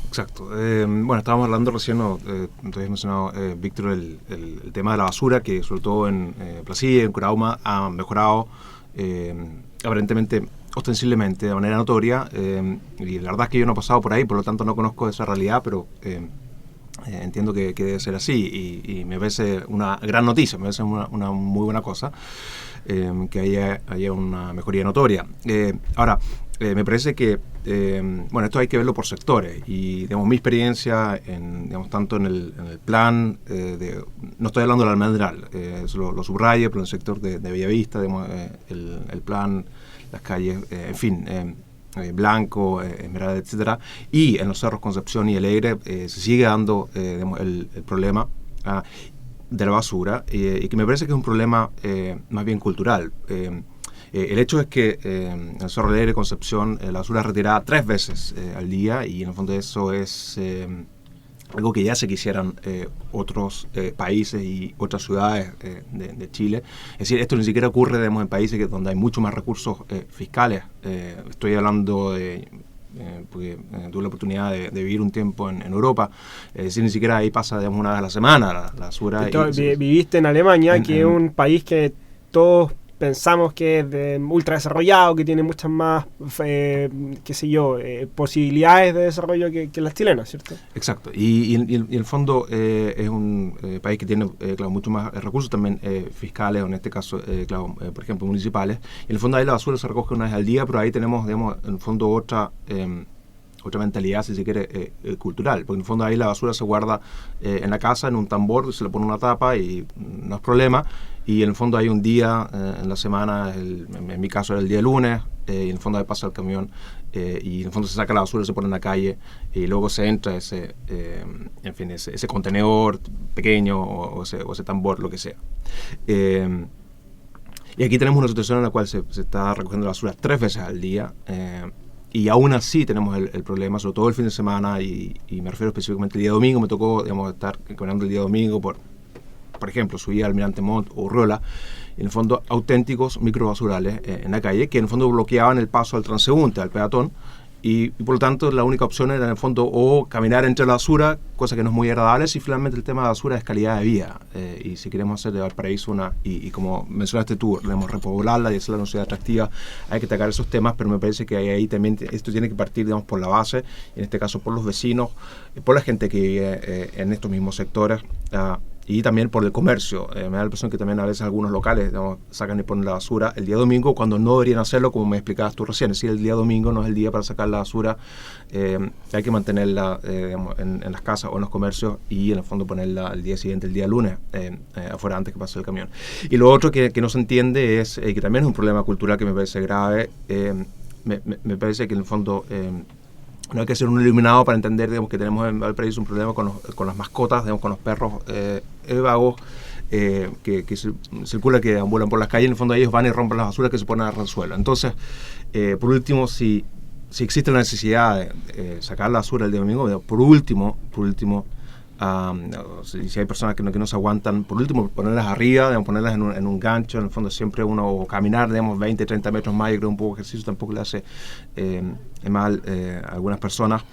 Exacto. Bueno, estábamos hablando recién, te habías mencionado, Víctor, el tema de la basura, que sobre todo en Placilla y en Curauma ha mejorado aparentemente, ostensiblemente, de manera notoria, y la verdad es que yo no he pasado por ahí, por lo tanto no conozco esa realidad, pero entiendo que debe ser así, y me parece una gran noticia, me parece una muy buena cosa que haya una mejoría notoria. Ahora, me parece que, bueno, esto hay que verlo por sectores, y digamos, mi experiencia, tanto en el plan, no estoy hablando del Almendral, eso lo subrayo, pero en el sector de Bellavista, digamos, el plan, las calles, en fin, Blanco, Esmeralda, etcétera, y en los cerros Concepción y Alegre se sigue dando digamos, el problema de la basura, y que me parece que es un problema más bien cultural. El hecho es que en el Cerro Alegre, Concepción, la basura es retirada 3 veces al día, y en el fondo eso es algo que ya se quisieran otros países y otras ciudades de Chile. Es decir, esto ni siquiera ocurre en países donde hay mucho más recursos fiscales. Estoy hablando de... porque tuve la oportunidad de vivir un tiempo en Europa, es decir, ni siquiera ahí pasa, digamos, una vez a la semana la basura. Viviste en Alemania, que es un país que todos pensamos que es ultra desarrollado, que tiene muchas más, posibilidades de desarrollo que las chilenas, ¿cierto? Exacto, y en el fondo es un país que tiene, claro, mucho más recursos también fiscales, o en este caso, claro, por ejemplo, municipales. Y en el fondo ahí la basura se recoge una vez al día, pero ahí tenemos, digamos, en el fondo otra otra mentalidad, si se quiere, cultural, porque en el fondo ahí la basura se guarda en la casa, en un tambor, se le pone una tapa y no es problema, y en el fondo hay un día en la semana, en mi caso era el día lunes, y en el fondo ahí pasa el camión, y en el fondo se saca la basura, se pone en la calle, y luego se entra ese contenedor pequeño o ese tambor, lo que sea. Y aquí tenemos una situación en la cual se está recogiendo la basura 3 veces al día, y aún así tenemos el problema, sobre todo el fin de semana, y me refiero específicamente al día domingo. Me tocó, digamos, estar caminando el día domingo por ejemplo, subí al Almirante Montt o Urriola, en el fondo auténticos microbasurales en la calle, que en el fondo bloqueaban el paso al transeúnte, al peatón, y por lo tanto la única opción era en el fondo o caminar entre la basura, cosa que no es muy agradable, si finalmente el tema de basura es calidad de vida, y si queremos hacer de Valparaíso y como mencionaste tú, debemos repoblarla y hacerla una ciudad atractiva, hay que atacar esos temas, pero me parece que ahí también esto tiene que partir, digamos, por la base, en este caso por los vecinos, por la gente que vive en estos mismos sectores, y también por el comercio. Me da la impresión que también a veces algunos locales, digamos, sacan y ponen la basura el día domingo cuando no deberían hacerlo, como me explicabas tú recién. Es decir, el día domingo no es el día para sacar la basura, hay que mantenerla digamos, en las casas o en los comercios, y en el fondo ponerla al día siguiente, el día lunes, afuera antes que pase el camión. Y lo otro que no se entiende es que también es un problema cultural que me parece grave. Me parece que en el fondo no hay que ser un iluminado para entender, digamos, que tenemos en Valparaíso un problema con las mascotas, digamos, con los perros vagos que circulan, que ambulan por las calles. En el fondo ellos van y rompen las basuras que se ponen al suelo. Entonces, por último, si existe la necesidad de sacar la basura el día domingo, por último, si hay personas que no se aguantan, por último ponerlas arriba, digamos, ponerlas en un gancho, en el fondo siempre uno, o caminar, digamos, 20, 30 metros más. Yo creo que un poco de ejercicio tampoco le hace mal a algunas personas,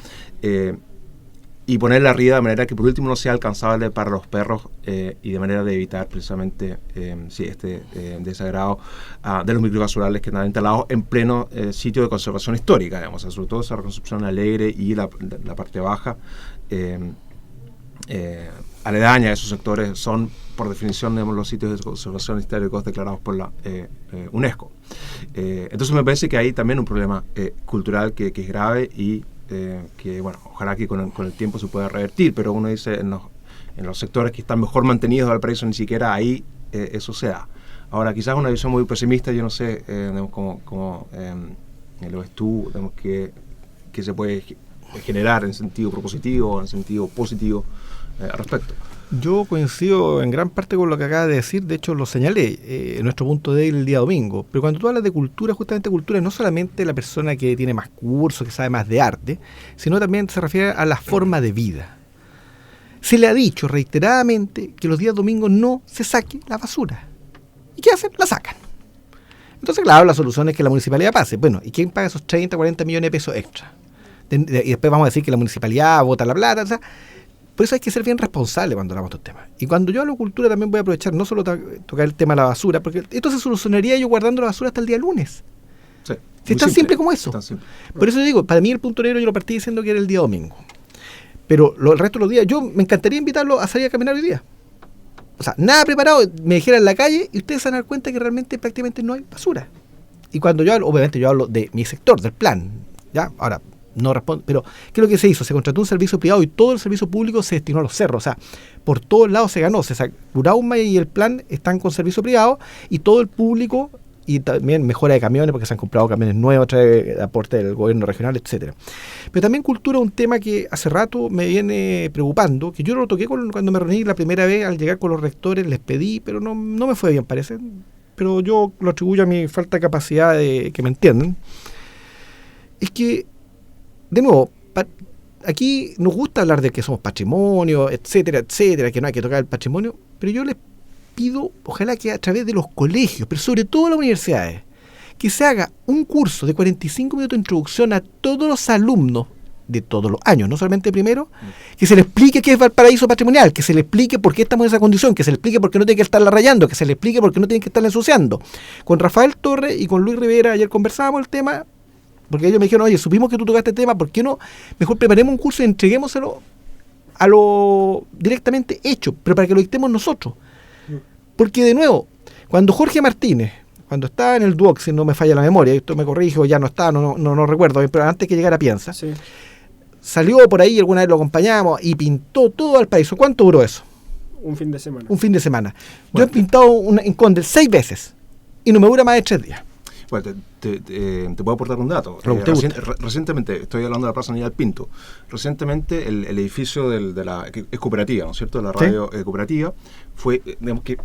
y ponerla arriba de manera que por último no sea alcanzable para los perros, y de manera de evitar precisamente este desagrado de los microbasurales que están instalados en pleno sitio de conservación histórica, digamos, sobre todo esa reconstrucción alegre y la parte baja aledaña a esos sectores son, por definición, digamos, los sitios de conservación históricos declarados por la UNESCO. Entonces me parece que hay también un problema cultural que es grave, y que, bueno, ojalá que con el tiempo se pueda revertir, pero uno dice en los sectores que están mejor mantenidos de Valparaíso, ni siquiera ahí eso se da. Ahora, quizás una visión muy pesimista, yo no sé digamos, cómo lo ves tú, digamos, que se puede generar en sentido propositivo o en sentido positivo al respecto. Yo coincido en gran parte con lo que acabas de decir, de hecho lo señalé, nuestro punto débil el día domingo, pero cuando tú hablas de cultura, justamente cultura no solamente la persona que tiene más cursos, que sabe más de arte, sino también se refiere a la forma de vida. Se le ha dicho reiteradamente que los días domingos no se saque la basura. ¿Y qué hacen? La sacan. Entonces, claro, la solución es que la municipalidad pase. Bueno, ¿y quién paga esos 30, 40 millones de pesos extra? Y después vamos a decir que la municipalidad bota la plata, o sea, por eso hay que ser bien responsable cuando hablamos de estos temas. Y cuando yo hablo de cultura también voy a aprovechar no solo tocar el tema de la basura, porque esto se solucionaría yo guardando la basura hasta el día lunes. Sí, si es tan simple como eso. Por eso digo, para mí el punto negro yo lo partí diciendo que era el día domingo. Pero el resto de los días, yo me encantaría invitarlo a salir a caminar hoy día. O sea, nada preparado, me dijera en la calle y ustedes se van a dar cuenta que realmente prácticamente no hay basura. Y cuando yo hablo, obviamente yo hablo de mi sector, del plan, ¿ya? Ahora, no responde, pero ¿qué es lo que se hizo? Se contrató un servicio privado y todo el servicio público se destinó a los cerros, o sea, por todos lados se ganó, Curauma y el plan están con servicio privado y todo el público, y también mejora de camiones porque se han comprado camiones nuevos, trae aporte del gobierno regional, etcétera. Pero también cultura, un tema que hace rato me viene preocupando, que yo lo toqué cuando me reuní la primera vez al llegar con los rectores, les pedí, pero no me fue bien, parece, pero yo lo atribuyo a mi falta de capacidad de que me entiendan. Es que, de nuevo, aquí nos gusta hablar de que somos patrimonio, etcétera, etcétera, que no hay que tocar el patrimonio, pero yo les pido, ojalá que a través de los colegios, pero sobre todo las universidades, que se haga un curso de 45 minutos de introducción a todos los alumnos de todos los años, no solamente primero, que se le explique qué es Valparaíso patrimonial, que se le explique por qué estamos en esa condición, que se le explique por qué no tiene que estarla rayando, que se le explique por qué no tienen que estarla ensuciando. Con Rafael Torres y con Luis Rivera ayer conversábamos el tema, porque ellos me dijeron, oye, supimos que tú tocaste el tema, ¿por qué no mejor preparemos un curso y entreguémoselo a lo directamente hecho, pero para que lo dictemos nosotros? Porque, de nuevo, cuando Jorge Martínez, cuando estaba en el Duoc, si no me falla la memoria, esto me corrijo, ya no está, no recuerdo, pero antes que llegara Piensa, sí, salió por ahí, alguna vez lo acompañamos y pintó todo Valparaíso. ¿Cuánto duró eso? Un fin de semana. Un fin de semana. Bueno, yo he pintado en Condel 6 veces y no me dura más de 3 días. Bueno, te puedo aportar un dato. Recientemente, estoy hablando de la Plaza Aníbal Pinto, recientemente el edificio de la que es cooperativa, ¿no es cierto?, de la radio cooperativa, fue, digamos, que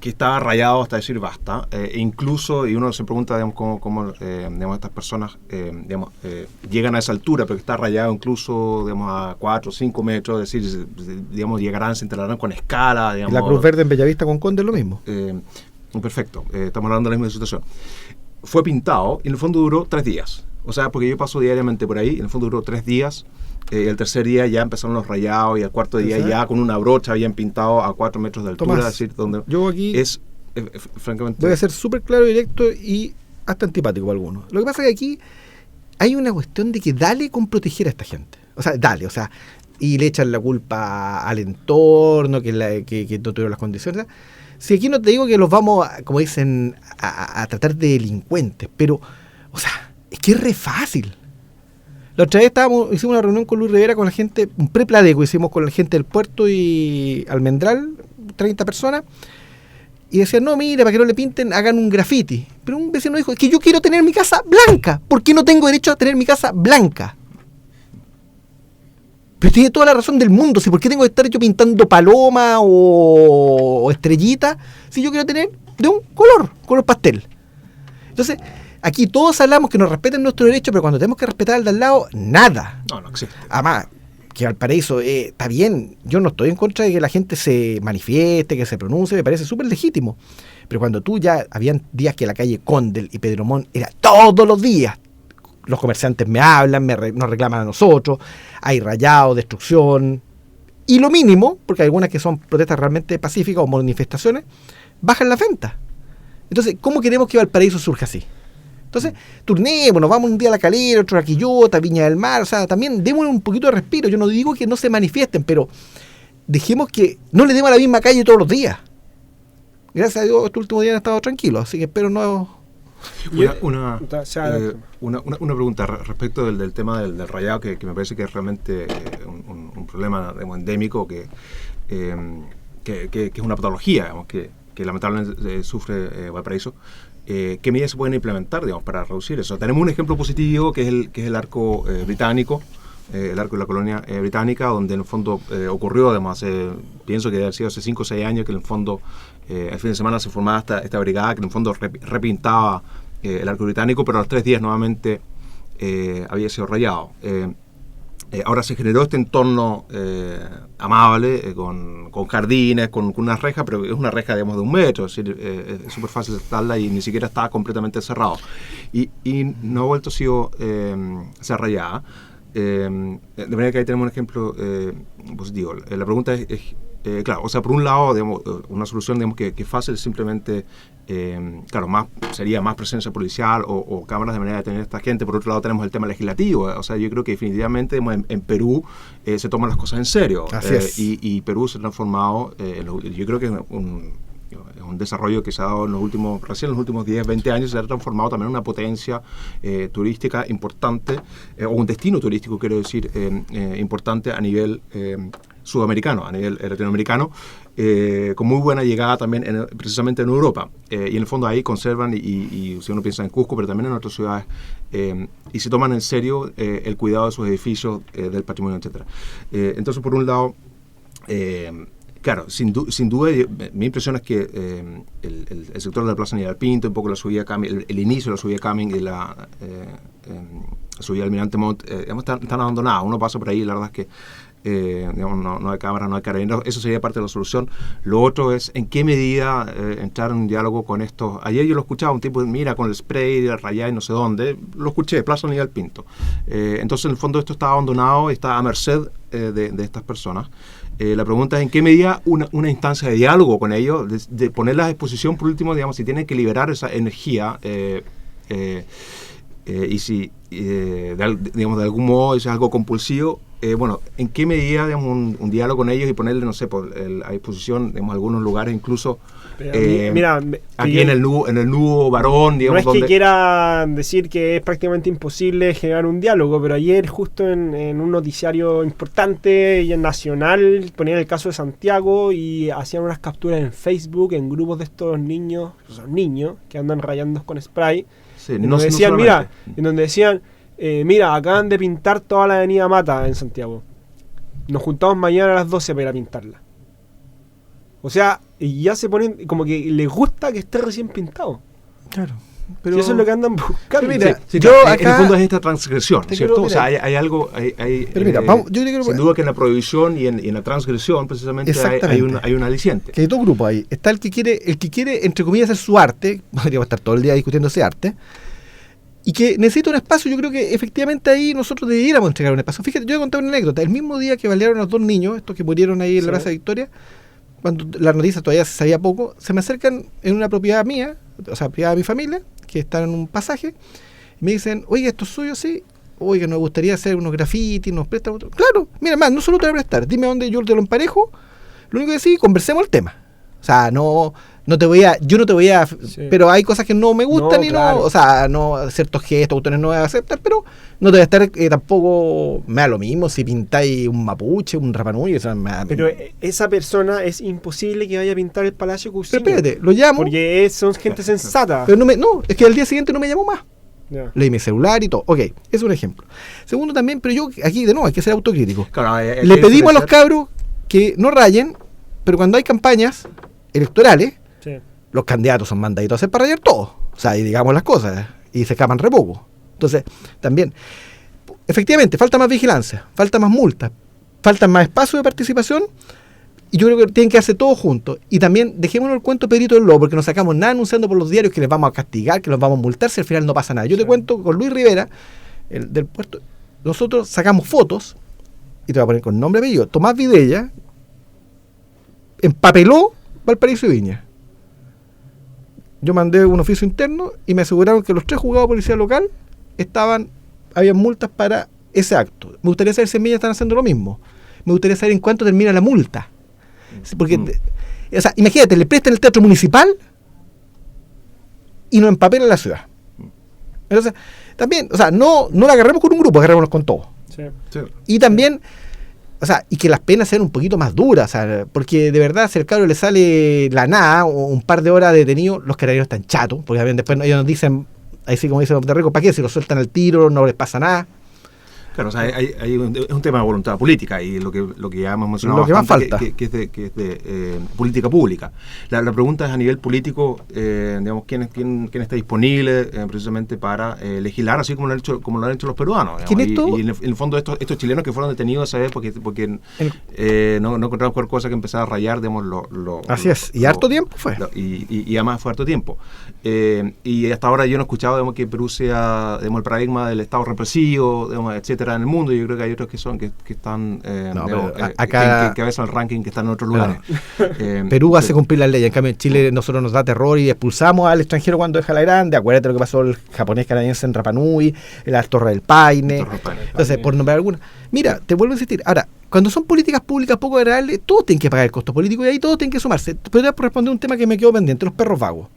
estaba rayado hasta decir basta, e incluso, y uno se pregunta, digamos, cómo digamos, estas personas digamos, llegan a esa altura, pero que está rayado incluso, digamos, a 4 o 5 metros, es decir, digamos, llegarán, se integrarán con escala, digamos. Y la Cruz Verde en Bellavista con Conde es lo mismo. Perfecto, estamos hablando de la misma situación. Fue pintado y en el fondo duró 3 días. O sea, porque yo paso diariamente por ahí, en el fondo duró 3 días. El tercer día ya empezaron los rayados y el cuarto día ya con una brocha habían pintado a 4 metros de altura. Tomás, es decir, donde yo aquí es, francamente... voy a ser súper claro, directo y hasta antipático para algunos. Lo que pasa es que aquí hay una cuestión de que dale con proteger a esta gente. O sea, dale, o sea, y le echan la culpa al entorno, que no tuvieron las condiciones. Si aquí no te digo que los vamos, como dicen, a tratar de delincuentes, pero, o sea, es que es re fácil. La otra vez hicimos una reunión con Luis Rivera, con la gente, un prepladeco hicimos con la gente del Puerto y Almendral, 30 personas, y decían, no, mira, para que no le pinten, hagan un graffiti. Pero un vecino dijo, es que yo quiero tener mi casa blanca, ¿por qué no tengo derecho a tener mi casa blanca? Pero tiene toda la razón del mundo. ¿Por qué tengo que estar yo pintando paloma o estrellita si yo quiero tener de un color pastel? Entonces, aquí todos hablamos que nos respeten nuestro derecho, pero cuando tenemos que respetar al de al lado, nada. No existe. Además, que Valparaíso está bien. Yo no estoy en contra de que la gente se manifieste, que se pronuncie, me parece súper legítimo. Pero cuando tú ya habían días que la calle Condel y Pedro Montt era todos los días. Los comerciantes me hablan, nos reclaman a nosotros, hay rayado, destrucción, y lo mínimo, porque hay algunas que son protestas realmente pacíficas o manifestaciones, bajan las ventas. Entonces, ¿cómo queremos que Valparaíso surja así? Entonces, turnémonos, vamos un día a La Calera, otro a Quillota, Viña del Mar, o sea, también démosle un poquito de respiro. Yo no digo que no se manifiesten, pero dejemos que no le demos a la misma calle todos los días. Gracias a Dios, este último día han estado tranquilos, así que espero no... Una pregunta respecto del tema del rayado, que me parece que es realmente un problema, digamos, endémico, que es una patología, digamos, que lamentablemente sufre Valparaíso. ¿Qué medidas se pueden implementar, digamos, para reducir eso? Tenemos un ejemplo positivo que es el arco británico, el arco de la colonia británica, donde en el fondo ocurrió, además, pienso que debe haber sido hace 5 o 6 años, que en el fondo el fin de semana se formaba esta brigada que en el fondo repintaba el arco británico, pero a los 3 días nuevamente había sido rayado. Ahora se generó este entorno amable, con jardines, con una reja, pero es una reja, digamos, de 1 metro, es decir, es súper fácil de estarla y ni siquiera está completamente cerrado. Y no ha vuelto a ser rayada. De manera que ahí tenemos un ejemplo positivo. La pregunta es claro, o sea, por un lado, digamos, una solución, digamos, que es fácil, simplemente, claro, sería más presencia policial o cámaras de manera de tener a esta gente. Por otro lado, tenemos el tema legislativo. O sea, yo creo que definitivamente, digamos, en Perú se toman las cosas en serio. Así es. Y Perú se ha transformado, yo creo que es un desarrollo que se ha dado recién en los últimos 10, 20 años, se ha transformado también en una potencia turística importante, o un destino turístico, quiero decir, importante a nivel sudamericano, a nivel latinoamericano, con muy buena llegada también precisamente en Europa. Y en el fondo ahí conservan, y si uno piensa en Cusco, pero también en otras ciudades, y se toman en serio el cuidado de sus edificios, del patrimonio, etc. Entonces, por un lado, claro, sin duda, mi impresión es que el sector de la Plaza Aníbal Pinto, un poco la subida Camin, el inicio de la subida Camin y la subida Almirante Montt, están abandonados. Uno pasa por ahí y la verdad es que digamos, no hay cámaras, no hay carabineros. Eso sería parte de la solución. Lo otro es en qué medida entrar en un diálogo con estos. Ayer yo lo escuchaba, un tipo, mira, con el spray, el rayá y no sé dónde. Lo escuché, Plaza Aníbal Pinto. Entonces, en el fondo, esto está abandonado, está a merced de estas personas. La pregunta es en qué medida una instancia de diálogo con ellos, de ponerlas a disposición, por último, digamos, si tienen que liberar esa energía, y si, digamos, de algún modo es algo compulsivo, bueno, ¿en qué medida, digamos, un diálogo con ellos y ponerle, no sé, a disposición, digamos, algunos lugares incluso, mira, aquí en el nuevo varón, digamos, no es que quiera decir que es prácticamente imposible generar un diálogo, pero ayer justo en un noticiario importante y en nacional ponían el caso de Santiago y hacían unas capturas en Facebook, en grupos de estos niños, son niños que andan rayando con spray, sí, en donde decían, mira, acaban de pintar toda la avenida Mata en Santiago. Nos juntamos mañana a las 12 para ir a pintarla. O sea, y ya se ponen como que les gusta que esté recién pintado. Claro. Pero eso es lo que andan buscando. Mira, yo acá, en el fondo es esta transgresión, ¿cierto? O sea, hay algo, pero mira, yo creo sin duda que en la prohibición y en la transgresión precisamente hay un aliciente. Que hay dos grupos ahí. Está el que quiere, entre comillas, hacer su arte, podríamos estar todo el día discutiendo ese arte, y que necesita un espacio. Yo creo que efectivamente ahí nosotros debiéramos entregar un espacio. Fíjate, yo voy a contar una anécdota. El mismo día que balearon a los 2 niños, estos que murieron ahí en la Plaza Victoria, cuando la noticia todavía se sabía poco, se me acercan en una propiedad mía, o sea, propiedad de mi familia, que están en un pasaje, y me dicen, oiga, ¿esto es suyo? Sí. Oiga, nos gustaría hacer unos grafitis, nos prestan. Claro, mira, más, no solo te voy a prestar, dime dónde yo te lo emparejo, lo único que sí, conversemos el tema. O sea, yo no te voy a, sí. Pero hay cosas que no me gustan o sea, ciertos gestos, autores no voy a aceptar, pero no te voy a estar tampoco, me da lo mismo si pintáis un mapuche, un rapanui, o sea, pero esa persona es imposible que vaya a pintar el Palacio Cursino. Pero espérate, lo llamo. Porque son gente sensata. Pero es que al día siguiente no me llamó más. Yeah. Leí mi celular y todo. Ok, es un ejemplo. Segundo también, pero yo aquí de nuevo hay que ser autocrítico. Claro, le pedimos a los cabros que no rayen, pero cuando hay campañas electorales, sí, los candidatos son mandaditos a hacer para rayar todo. O sea, y digamos las cosas, y se escapan re poco. Entonces, también, efectivamente, falta más vigilancia, falta más multas, falta más espacio de participación, y yo creo que tienen que hacer todo juntos. Y también, dejémonos el cuento Pedrito del Lobo, porque no sacamos nada anunciando por los diarios que les vamos a castigar, que los vamos a multar, si al final no pasa nada. Yo te cuento, con Luis Rivera, el del puerto, nosotros sacamos fotos, y te voy a poner con nombre y apellido, Tomás Vidella empapeló Valparaíso y Viña. Yo mandé un oficio interno y me aseguraron que los 3 juzgados de policía local había multas para ese acto. Me gustaría saber si en Viña están haciendo lo mismo. Me gustaría saber en cuánto termina la multa. Porque, o sea, imagínate, le prestan el teatro municipal y nos empapelan la ciudad. Entonces, también, o sea, no la agarremos con un grupo, agarrémonos con todo. Sí. Sí. Y también, o sea, y que las penas sean un poquito más duras, o sea, porque de verdad, si al cabro le sale la nada, o un par de horas detenido, los carabineros están chatos, porque después ellos nos dicen, ahí sí como dice Monterrico, ¿para qué? Si lo sueltan al tiro, no les pasa nada. Claro, o sea, es un tema de voluntad política y lo que ya hemos mencionado lo que bastante, más falta. que es de política pública. La pregunta es a nivel político, digamos, ¿quién está disponible precisamente para legislar, así como lo han hecho los peruanos? Digamos, y en el fondo estos chilenos que fueron detenidos, ¿sabes? Porque no encontraron cualquier cosa que empezara a rayar, digamos, así es, y harto tiempo fue. Y además fue harto tiempo. Y hasta ahora yo no he escuchado, digamos, que Perú sea, digamos, el paradigma del Estado represivo, digamos, etcétera, en el mundo. Yo creo que hay otros que están acá que cabeza el ranking, que están en otros lugares. Perú hace cumplir la ley. En cambio en Chile nosotros nos da terror y expulsamos al extranjero cuando deja la grande. Acuérdate lo que pasó el japonés canadiense en Rapa Nui, en la Torre del Paine. Entonces, por nombrar alguna. Mira, te vuelvo a insistir. Ahora, cuando son políticas públicas poco agradables, todos tienen que pagar el costo político y ahí todos tienen que sumarse. Podría responder un tema que me quedó pendiente, los perros vagos.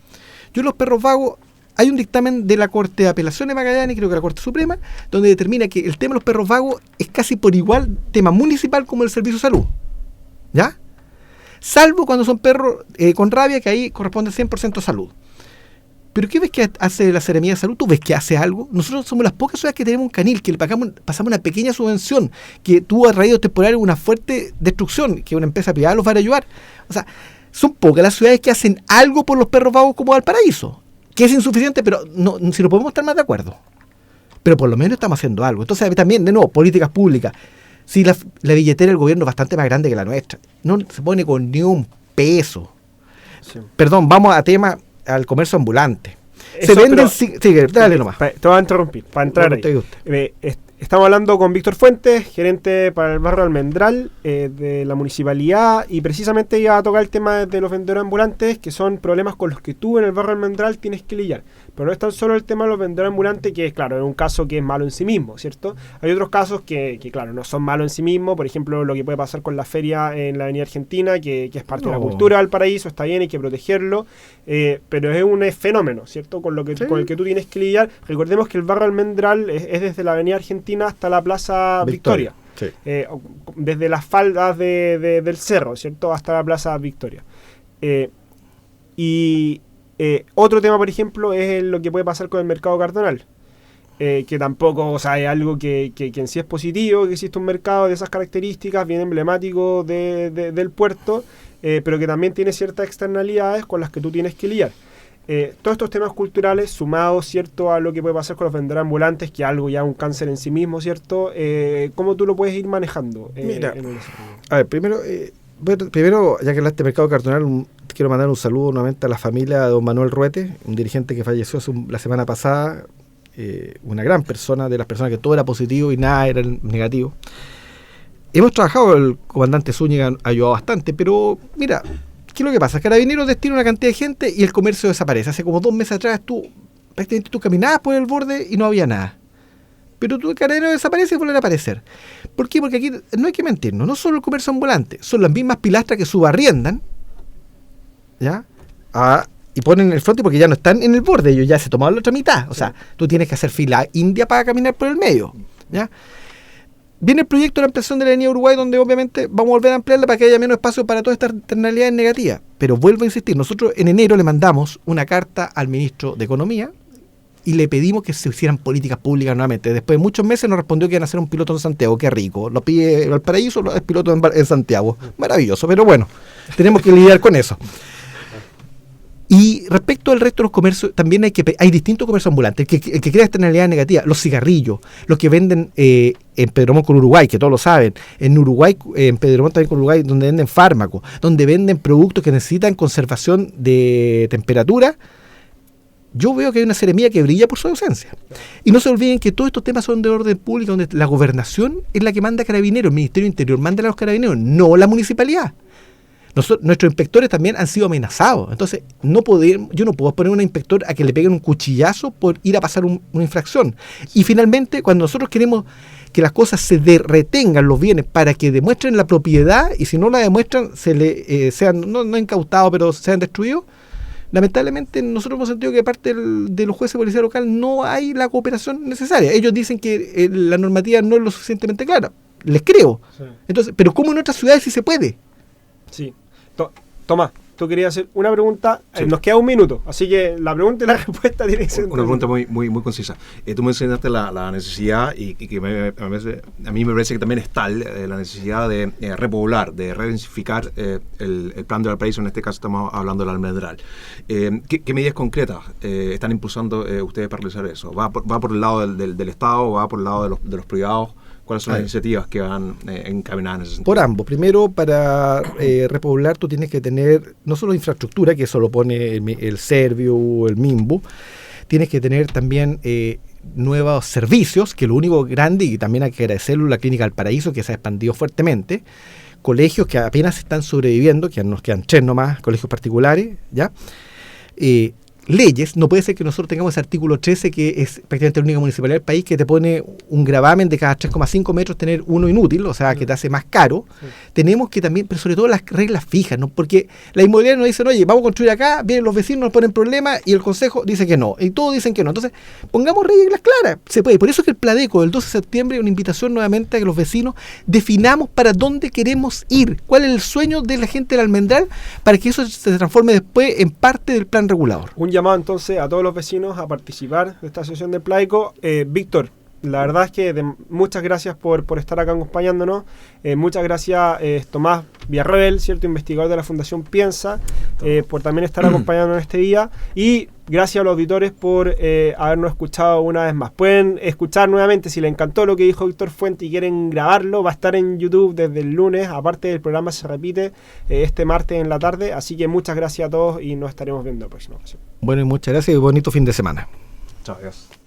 Los perros vagos, hay un dictamen de la Corte de Apelaciones de Magallanes, creo que la Corte Suprema, donde determina que el tema de los perros vagos es casi por igual tema municipal como el servicio de salud. ¿Ya? Salvo cuando son perros con rabia, que ahí corresponde 100% salud. Pero ¿qué ves que hace la Seremía de Salud? ¿Tú ves que hace algo? Nosotros somos las pocas ciudades que tenemos un canil, que le pasamos una pequeña subvención, que tuvo a raíz temporal una fuerte destrucción, que una empresa privada los va a ayudar. O sea, son pocas las ciudades que hacen algo por los perros vagos como Valparaíso. Que es insuficiente, pero no, si no podemos estar más de acuerdo. Pero por lo menos estamos haciendo algo. Entonces, también, de nuevo, políticas públicas. Si la billetera del gobierno es bastante más grande que la nuestra, no se pone con ni un peso. Sí. Perdón, vamos al comercio ambulante. Se venden... Sí, dale nomás. Te voy a interrumpir, para entrar ahí. Estamos hablando con Víctor Fuentes, gerente para el barrio Almendral de la municipalidad, y precisamente iba a tocar el tema de los vendedores ambulantes, que son problemas con los que tú en el barrio Almendral tienes que lidiar. Pero no es tan solo el tema de los vendedores ambulantes, que claro, es un caso que es malo en sí mismo, ¿cierto? Hay otros casos que claro, no son malos en sí mismo, por ejemplo, lo que puede pasar con la feria en la Avenida Argentina, que es parte de la cultura del Valparaíso, está bien, hay que protegerlo, pero es un fenómeno, ¿cierto? Con el que tú tienes que lidiar. Recordemos que el barrio Almendral es desde la Avenida Argentina hasta la Plaza Victoria. Sí. Desde las faldas del cerro, ¿cierto? Hasta la Plaza Victoria. Otro tema, por ejemplo, es lo que puede pasar con el mercado Cardonal. Que tampoco, o sea, es algo que en sí es positivo, que existe un mercado de esas características, bien emblemático del puerto, pero que también tiene ciertas externalidades con las que tú tienes que lidiar. Todos estos temas culturales sumados, ¿cierto?, a lo que puede pasar con los vendedores ambulantes, que es algo ya un cáncer en sí mismo, ¿cierto? ¿Cómo tú lo puedes ir manejando? Mira, a ver, primero, ya que hablaste de mercado Cardonal, quiero mandar un saludo nuevamente a la familia de don Manuel Ruete, un dirigente que falleció la semana pasada, una gran persona, de las personas que todo era positivo y nada era negativo. Hemos trabajado, el comandante Zúñiga ha ayudado bastante, pero mira, ¿qué es lo que pasa? Carabineros destina una cantidad de gente y el comercio desaparece. Hace como 2 meses atrás prácticamente tú caminabas por el borde y no había nada. Pero el carabinero desaparece y vuelve a aparecer. ¿Por qué? Porque aquí no hay que mentirnos, no solo el comercio ambulante, son las mismas pilastras que subarriendan, ¿ya? Y ponen el fronte porque ya no están en el borde, ellos ya se tomaron la otra mitad. O sea, tú tienes que hacer fila india para caminar por el medio, ¿ya? Viene el proyecto de la ampliación de la Avenida Uruguay, donde obviamente vamos a volver a ampliarla para que haya menos espacio para todas estas externalidades negativas. Pero vuelvo a insistir, nosotros en enero le mandamos una carta al ministro de Economía y le pedimos que se hicieran políticas públicas nuevamente. Después de muchos meses nos respondió que iban a hacer un piloto en Santiago. Qué rico. Lo pide Valparaíso, es piloto en Santiago. Maravilloso, pero bueno, tenemos que lidiar con eso. Y respecto al resto de los comercios, también hay distintos comercios ambulantes. El que crea externalidades negativas, los cigarrillos, los que venden en Pedromón con Uruguay, que todos lo saben, en Uruguay, en Pedromón también con Uruguay, donde venden fármacos, donde venden productos que necesitan conservación de temperatura. Yo veo que hay una seremía que brilla por su ausencia. Y no se olviden que todos estos temas son de orden público, donde la gobernación es la que manda a Carabineros, el Ministerio del Interior manda a los Carabineros, no la municipalidad. Nuestros inspectores también han sido amenazados. Entonces, yo no puedo poner a un inspector a que le peguen un cuchillazo por ir a pasar una infracción. Y finalmente, cuando nosotros queremos que las cosas se retengan los bienes para que demuestren la propiedad, y si no la demuestran, sean no incautados, pero sean destruidos, lamentablemente nosotros hemos sentido que de parte de los jueces de policía local no hay la cooperación necesaria. Ellos dicen que la normativa no es lo suficientemente clara. Les creo. Sí. Entonces, pero ¿cómo en otras ciudades sí se puede? Sí. Tomás, tú querías hacer una pregunta, sí. Nos queda un minuto, así que la pregunta y la respuesta tiene que ser... Una pregunta muy concisa. Tú mencionaste la necesidad, y que a mí me parece que también es tal, la necesidad de repoblar, de redensificar el plan de Valparaíso. En este caso estamos hablando del Almendral. ¿Qué medidas concretas están impulsando ustedes para realizar eso? ¿Va por el lado del Estado o va por el lado de los privados? ¿Cuáles son las iniciativas que van encaminadas en ese sentido? Por ambos. Primero, para repoblar tú tienes que tener no solo infraestructura, que eso lo pone el Servio o el MIMBU, tienes que tener también nuevos servicios, que lo único grande, y también hay que agradecerlo, la Clínica Valparaíso, que se ha expandido fuertemente, colegios que apenas están sobreviviendo, que nos quedan 3 nomás, colegios particulares, ¿ya? Leyes, no puede ser que nosotros tengamos ese artículo 13, que es prácticamente la única municipalidad del país que te pone un gravamen de cada 3,5 metros tener uno inútil, o sea, que te hace más caro. Sí. Tenemos que también, pero sobre todo las reglas fijas, ¿no? Porque la inmobiliaria nos dicen, oye, vamos a construir acá, vienen los vecinos, nos ponen problemas, y el consejo dice que no, y todos dicen que no. Entonces, pongamos reglas claras, se puede. Por eso que el Pladeco del 12 de septiembre es una invitación nuevamente a que los vecinos definamos para dónde queremos ir, cuál es el sueño de la gente del Almendral, para que eso se transforme después en parte del plan regulador. Un llamado entonces a todos los vecinos a participar de esta sesión del Pladeco. Víctor, la verdad es que muchas gracias por estar acá acompañándonos. Muchas gracias Tomás Villarroel, cierto, investigador de la Fundación Piensa, por también estar acompañándonos en este día. Y gracias a los auditores por habernos escuchado una vez más. Pueden escuchar nuevamente, si les encantó lo que dijo Víctor Fuentes y quieren grabarlo, va a estar en YouTube desde el lunes. Aparte, el programa se repite este martes en la tarde. Así que muchas gracias a todos y nos estaremos viendo la próxima ocasión. Bueno, y muchas gracias y bonito fin de semana. Chao, adiós.